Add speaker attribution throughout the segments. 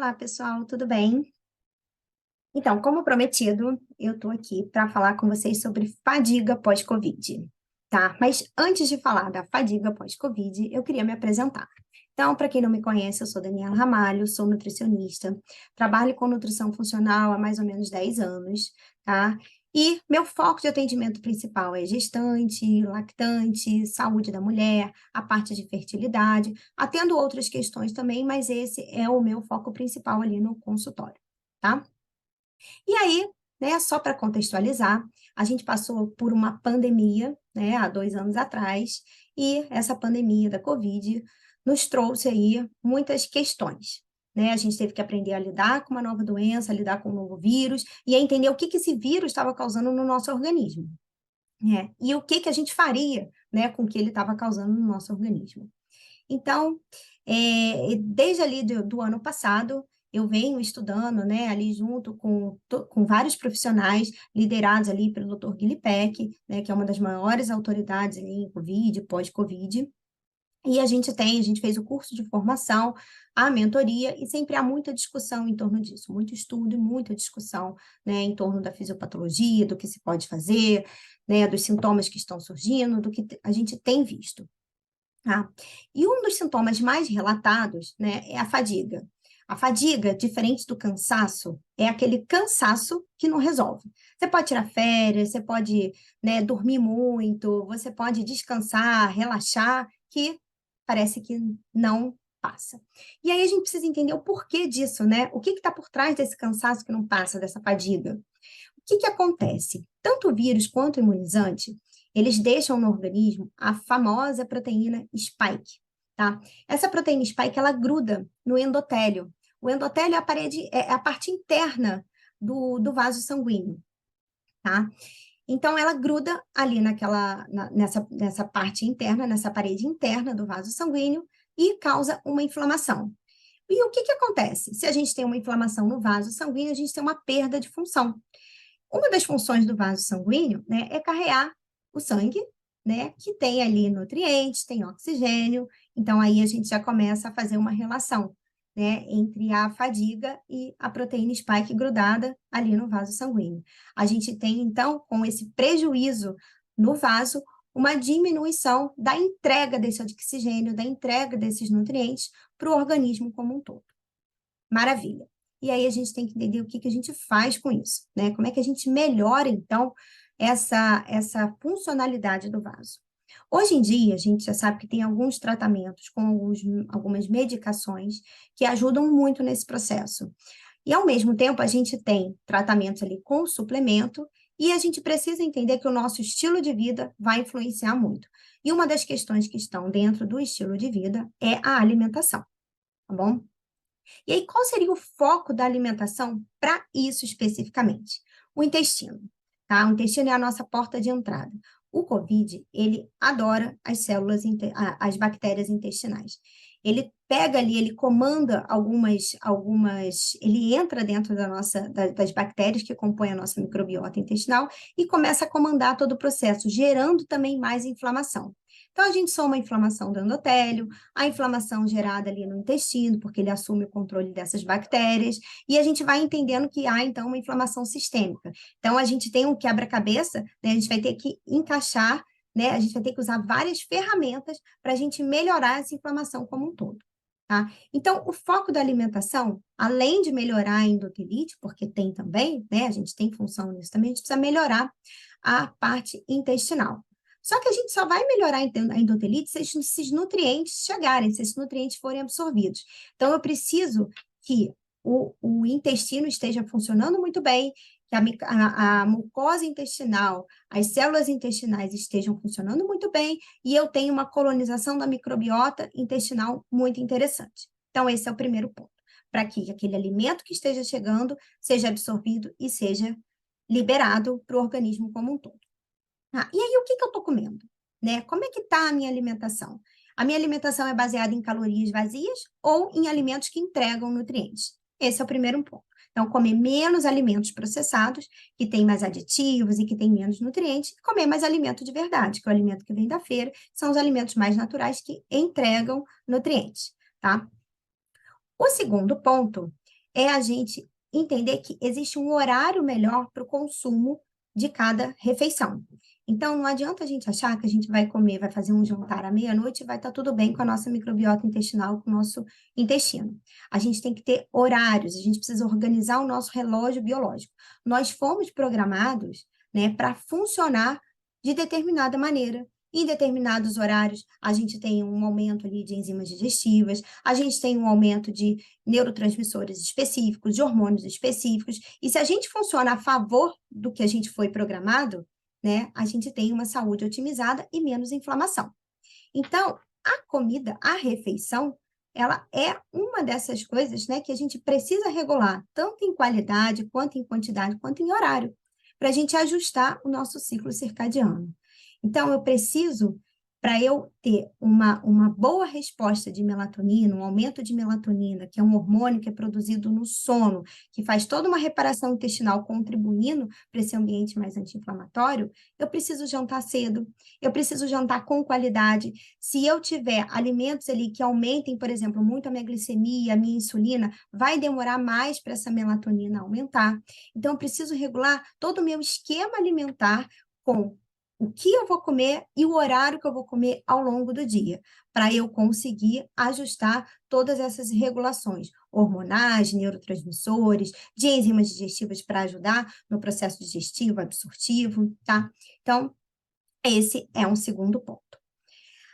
Speaker 1: Olá, pessoal, tudo bem? Então, como prometido, eu estou aqui para falar com vocês sobre fadiga pós-Covid, tá? Mas antes de falar da fadiga pós-Covid, eu queria me apresentar. Então, para quem não me conhece, eu sou Daniela Ramalho, sou nutricionista, trabalho com nutrição funcional há mais ou menos 10 anos, tá? E meu foco de atendimento principal é gestante, lactante, saúde da mulher, a parte de fertilidade, atendo outras questões também, mas esse é o meu foco principal ali no consultório, tá? E aí, né, só para contextualizar, a gente passou por uma pandemia, né, há 2 anos atrás, e essa pandemia da Covid nos trouxe aí muitas questões, né? A gente teve que aprender a lidar com uma nova doença, a lidar com um novo vírus, e a entender o que que esse vírus estava causando no nosso organismo, né? E o que que a gente faria, né, com o que ele estava causando no nosso organismo. Então, desde ali do ano passado, eu venho estudando, né, ali junto com vários profissionais liderados ali pelo Dr. Guilherme Peck, né, que é uma das maiores autoridades ali em Covid, pós-Covid, e a gente fez o curso de formação, a mentoria, e sempre há muita discussão em torno disso, muito estudo e muita discussão, né, em torno da fisiopatologia, do que se pode fazer, né, dos sintomas que estão surgindo, do que a gente tem visto. Tá? E um dos sintomas mais relatados, né, é a fadiga. A fadiga, diferente do cansaço, é aquele cansaço que não resolve. Você pode tirar férias, você pode, né, dormir muito, você pode descansar, relaxar, que parece que não passa. E aí a gente precisa entender o porquê disso, né? O que está por trás desse cansaço que não passa, dessa fadiga? O que que acontece? Tanto o vírus quanto o imunizante, eles deixam no organismo a famosa proteína spike, tá? Essa proteína spike, ela gruda no endotélio. O endotélio é a parede, é a parte interna do vaso sanguíneo, tá? Então, ela gruda ali nessa parte interna, nessa parede interna do vaso sanguíneo e causa uma inflamação. E o que que acontece? Se a gente tem uma inflamação no vaso sanguíneo, a gente tem uma perda de função. Uma das funções do vaso sanguíneo, né, é carrear o sangue, né, que tem ali nutrientes, tem oxigênio, então aí a gente já começa a fazer uma relação, né, entre a fadiga e a proteína spike grudada ali no vaso sanguíneo. A gente tem, então, com esse prejuízo no vaso, uma diminuição da entrega desse oxigênio, da entrega desses nutrientes para o organismo como um todo. Maravilha. E aí a gente tem que entender o que que a gente faz com isso, né? Como é que a gente melhora, então, essa funcionalidade do vaso. Hoje em dia, a gente já sabe que tem alguns tratamentos com algumas medicações que ajudam muito nesse processo. E, ao mesmo tempo, a gente tem tratamentos ali com suplemento e a gente precisa entender que o nosso estilo de vida vai influenciar muito. E uma das questões que estão dentro do estilo de vida é a alimentação, tá bom? E aí, qual seria o foco da alimentação para isso especificamente? O intestino, tá? O intestino é a nossa porta de entrada. O COVID, ele adora as as bactérias intestinais. Ele pega ali, ele comanda ele entra dentro das bactérias que compõem a nossa microbiota intestinal e começa a comandar todo o processo, gerando também mais inflamação. Então, a gente soma a inflamação do endotélio, a inflamação gerada ali no intestino, porque ele assume o controle dessas bactérias, e a gente vai entendendo que há, então, uma inflamação sistêmica. Então, a gente tem um quebra-cabeça, né? A gente vai ter que encaixar, né? A gente vai ter que usar várias ferramentas para a gente melhorar essa inflamação como um todo. Tá? Então, o foco da alimentação, além de melhorar a endotelite, porque tem também, né? A gente tem função nisso também, a gente precisa melhorar a parte intestinal. Só que a gente só vai melhorar a endotelite se esses nutrientes chegarem, se esses nutrientes forem absorvidos. Então, eu preciso que o intestino esteja funcionando muito bem, que a mucosa intestinal, as células intestinais estejam funcionando muito bem, e eu tenho uma colonização da microbiota intestinal muito interessante. Então, esse é o primeiro ponto, para que aquele alimento que esteja chegando seja absorvido e seja liberado para o organismo como um todo. Ah, e aí, o que que eu estou comendo? Né? Como é que está a minha alimentação? A minha alimentação é baseada em calorias vazias ou em alimentos que entregam nutrientes? Esse é o primeiro ponto. Então, comer menos alimentos processados, que têm mais aditivos e que têm menos nutrientes, e comer mais alimento de verdade, que é o alimento que vem da feira, são os alimentos mais naturais que entregam nutrientes, tá? O segundo ponto é a gente entender que existe um horário melhor para o consumo de cada refeição. Então, não adianta a gente achar que a gente vai comer, vai fazer um jantar à meia-noite e vai estar tudo bem com a nossa microbiota intestinal, com o nosso intestino. A gente tem que ter horários, a gente precisa organizar o nosso relógio biológico. Nós fomos programados, né, para funcionar de determinada maneira. Em determinados horários, a gente tem um aumento ali de enzimas digestivas, a gente tem um aumento de neurotransmissores específicos, de hormônios específicos, e se a gente funciona a favor do que a gente foi programado, né, a gente tem uma saúde otimizada e menos inflamação. Então, a comida, a refeição, ela é uma dessas coisas, né, que a gente precisa regular, tanto em qualidade, quanto em quantidade, quanto em horário, para a gente ajustar o nosso ciclo circadiano. Então, eu preciso, para eu ter uma boa resposta de melatonina, um aumento de melatonina, que é um hormônio que é produzido no sono, que faz toda uma reparação intestinal contribuindo para esse ambiente mais anti-inflamatório, eu preciso jantar cedo, eu preciso jantar com qualidade. Se eu tiver alimentos ali que aumentem, por exemplo, muito a minha glicemia, a minha insulina, vai demorar mais para essa melatonina aumentar. Então, eu preciso regular todo o meu esquema alimentar com o que eu vou comer e o horário que eu vou comer ao longo do dia, para eu conseguir ajustar todas essas regulações hormonais, neurotransmissores, de enzimas digestivas para ajudar no processo digestivo, absortivo, tá? Então, esse é um segundo ponto.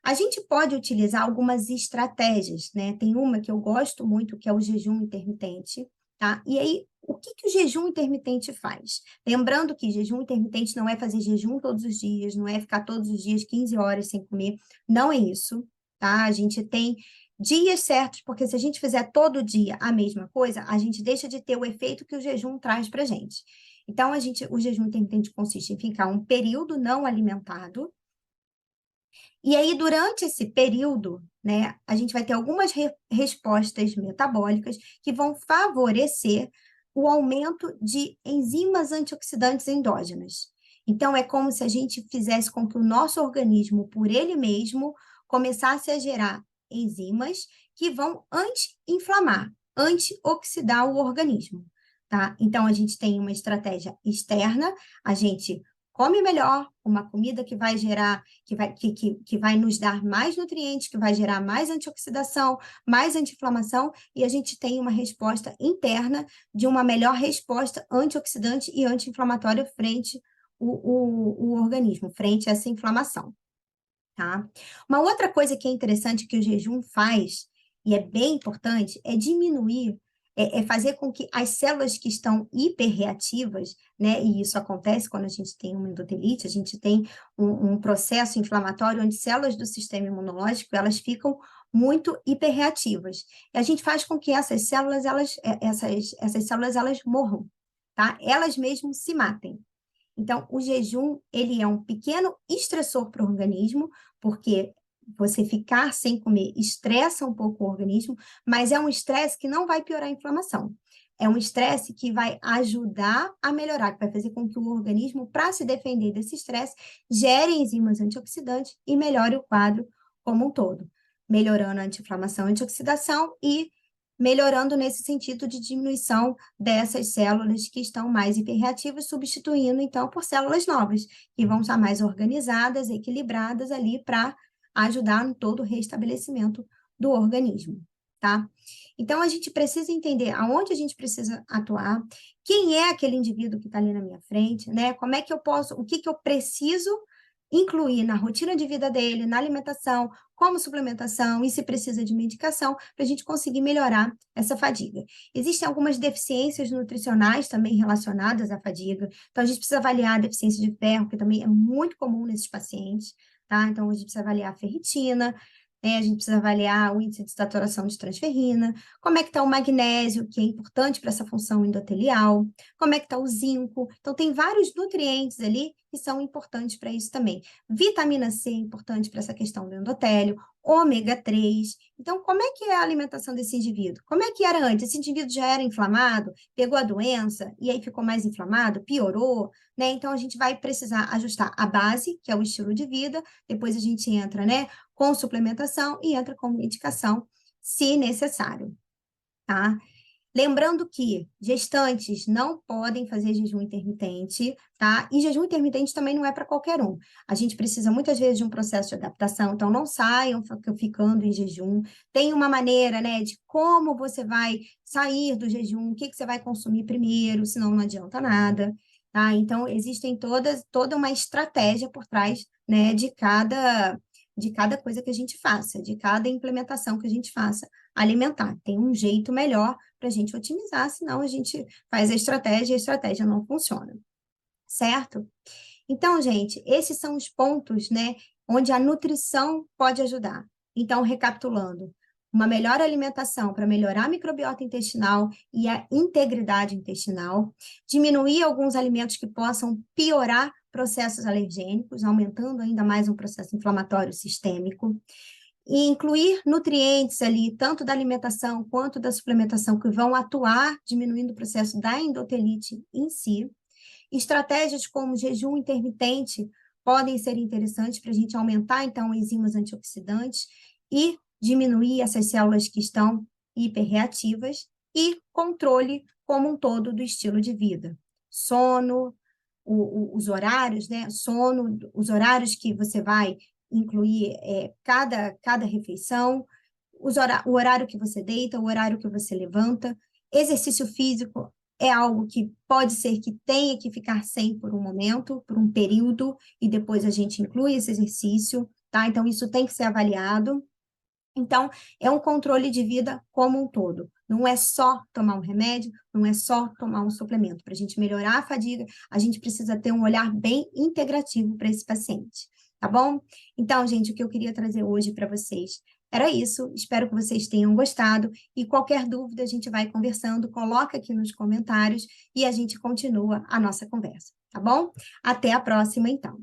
Speaker 1: A gente pode utilizar algumas estratégias, né? Tem uma que eu gosto muito, que é o jejum intermitente, tá? E aí, o que que o jejum intermitente faz? Lembrando que jejum intermitente não é fazer jejum todos os dias, não é ficar todos os dias 15 horas sem comer, não é isso, tá? A gente tem dias certos, porque se a gente fizer todo dia a mesma coisa, a gente deixa de ter o efeito que o jejum traz para gente. Então, o jejum intermitente consiste em ficar um período não alimentado, e aí, durante esse período, né, a gente vai ter algumas respostas metabólicas que vão favorecer o aumento de enzimas antioxidantes endógenas. Então, é como se a gente fizesse com que o nosso organismo, por ele mesmo, começasse a gerar enzimas que vão anti-inflamar, antioxidar o organismo, tá? Então, a gente tem uma estratégia externa, a gente come melhor, uma comida que vai gerar que vai nos dar mais nutrientes, que vai gerar mais antioxidação, mais anti-inflamação, e a gente tem uma resposta interna de uma melhor resposta antioxidante e anti-inflamatória frente o organismo, frente a essa inflamação, tá? Uma outra coisa que é interessante que o jejum faz, e é bem importante, é diminuir, é fazer com que as células que estão hiperreativas, né, e isso acontece quando a gente tem uma endotelite, a gente tem um processo inflamatório onde células do sistema imunológico, elas ficam muito hiperreativas. E a gente faz com que essas células, essas células, elas morram, tá? Elas mesmas se matem. Então, o jejum, ele é um pequeno estressor para o organismo, porque você ficar sem comer estressa um pouco o organismo, mas é um estresse que não vai piorar a inflamação. É um estresse que vai ajudar a melhorar, que vai fazer com que o organismo, para se defender desse estresse, gere enzimas antioxidantes e melhore o quadro como um todo, melhorando a anti-inflamação e antioxidação e melhorando nesse sentido de diminuição dessas células que estão mais hiperreativas, substituindo, então, por células novas, que vão estar mais organizadas, equilibradas ali para ajudar no todo o restabelecimento do organismo, tá? Então, a gente precisa entender aonde a gente precisa atuar, quem é aquele indivíduo que está ali na minha frente, né? Como é que eu posso, o que que eu preciso incluir na rotina de vida dele, na alimentação, como suplementação e se precisa de medicação, para a gente conseguir melhorar essa fadiga. Existem algumas deficiências nutricionais também relacionadas à fadiga, então a gente precisa avaliar a deficiência de ferro, que também é muito comum nesses pacientes, tá? Então a gente precisa avaliar a ferritina, né? A gente precisa avaliar o índice de saturação de transferrina, como é que está o magnésio, que é importante para essa função endotelial, como é que está o zinco. Então, tem vários nutrientes ali que são importantes para isso também. Vitamina C é importante para essa questão do endotélio, ômega 3. Então, como é que é a alimentação desse indivíduo? Como é que era antes? Esse indivíduo já era inflamado, pegou a doença e aí ficou mais inflamado, piorou, né? Então, a gente vai precisar ajustar a base, que é o estilo de vida, depois a gente entra, né, com suplementação e entra com medicação, se necessário, tá? Lembrando que gestantes não podem fazer jejum intermitente, tá? E jejum intermitente também não é para qualquer um. A gente precisa muitas vezes de um processo de adaptação, então não saiam ficando em jejum. Tem uma maneira, né, de como você vai sair do jejum, o que que você vai consumir primeiro, senão não adianta nada, tá? Então existem toda uma estratégia por trás, né, de cada coisa que a gente faça, de cada implementação que a gente faça alimentar. Tem um jeito melhor para a gente otimizar, senão a gente faz a estratégia e a estratégia não funciona, certo? Então, gente, esses são os pontos, né, onde a nutrição pode ajudar. Então, recapitulando, uma melhor alimentação para melhorar a microbiota intestinal e a integridade intestinal, diminuir alguns alimentos que possam piorar processos alergênicos, aumentando ainda mais um processo inflamatório sistêmico, e incluir nutrientes ali, tanto da alimentação quanto da suplementação, que vão atuar diminuindo o processo da endotelite em si. Estratégias como jejum intermitente podem ser interessantes para a gente aumentar, então, enzimas antioxidantes e diminuir essas células que estão hiperreativas e controle como um todo do estilo de vida. Sono, os horários, né? Sono, os horários que você vai incluir cada refeição, o horário que você deita, o horário que você levanta. Exercício físico é algo que pode ser que tenha que ficar sem por um momento, por um período, e depois a gente inclui esse exercício, tá? Então, isso tem que ser avaliado. Então, é um controle de vida como um todo. Não é só tomar um remédio, não é só tomar um suplemento. Para a gente melhorar a fadiga, a gente precisa ter um olhar bem integrativo para esse paciente, tá bom? Então, gente, o que eu queria trazer hoje para vocês era isso. Espero que vocês tenham gostado. E qualquer dúvida, a gente vai conversando, coloca aqui nos comentários e a gente continua a nossa conversa, tá bom? Até a próxima, então.